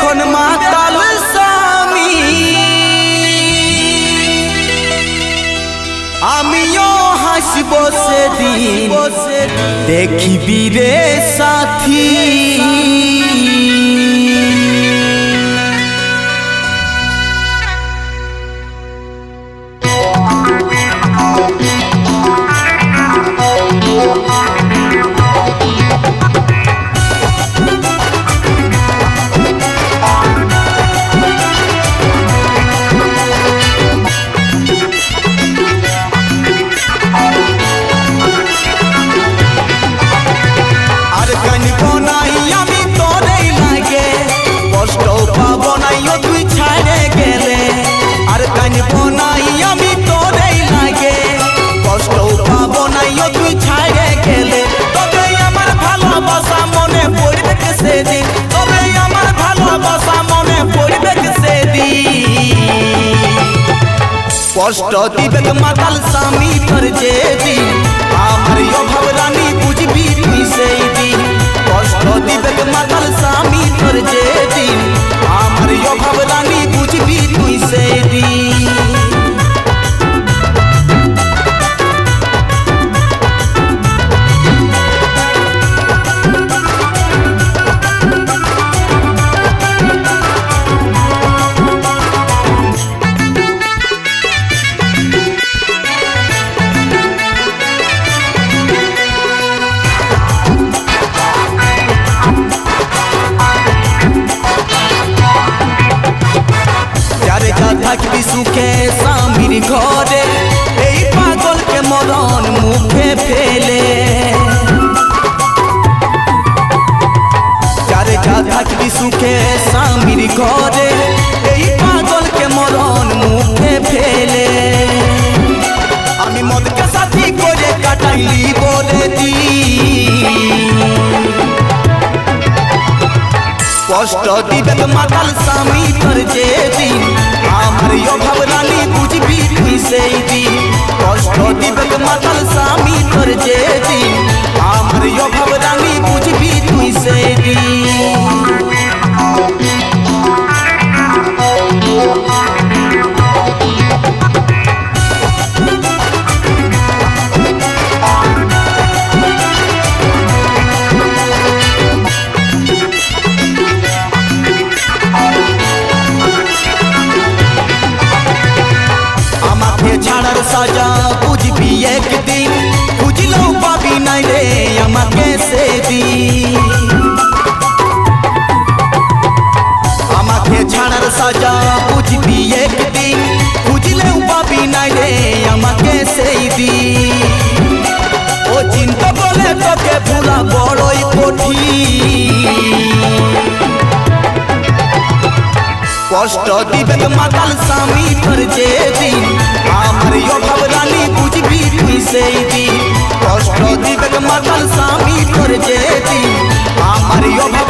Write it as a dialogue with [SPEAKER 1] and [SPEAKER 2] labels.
[SPEAKER 1] যখন মাতাল স্বামী আমিও হাসব সেদিন দেখিবি রে সাথী। কষ্ট দিবে মাতাল স্বামী তোর যেদিন আমার অভাব রানী বুঝবি তুই সেই দিন। কষ্ট দিবে মাতাল স্বামী তোর যেদিন আমার অভাব রানী বুঝবি তুই সেই দিন। থাকবি সুখে স্বামীর ঘরে এই পাগলকে মরণ মুখে ফেলে। যারে যা থাকবি সুখে স্বামীর ঘরে এই পাগলকে মরণ মুখে ফেলে। আমি মদকে সাথী করে কাটাইলি বলে দি কষ্ট দিবে মাতাল স্বামী তোর যেদিন আমার অভাব রানী বুঝবি তুই সেই দিন। কষ্ট দিবে মাতাল স্বামী তোর যেদিন আমার অভাব রানী বুঝবি তুই সেই দিন। ছাড়ার সাজা বুঝবি একদিন বুঝলেও পাবি নাই রে আমাকে সেদিন। আমাকে ছাড়ার সাজা বুঝবি একদিন বুঝলেও পাবি নাই রে আমাকে সেই দিন। ও চিন্তা বলে তোকে ভুলা বড়ই কঠিন। কষ্ট দিবে মাতাল স্বামী তোর যেদিন আমার অভাব রানী বুঝবি তুই সেই দিন। কষ্ট দিবে মাতাল স্বামী তোর যেদিন আমার অভাব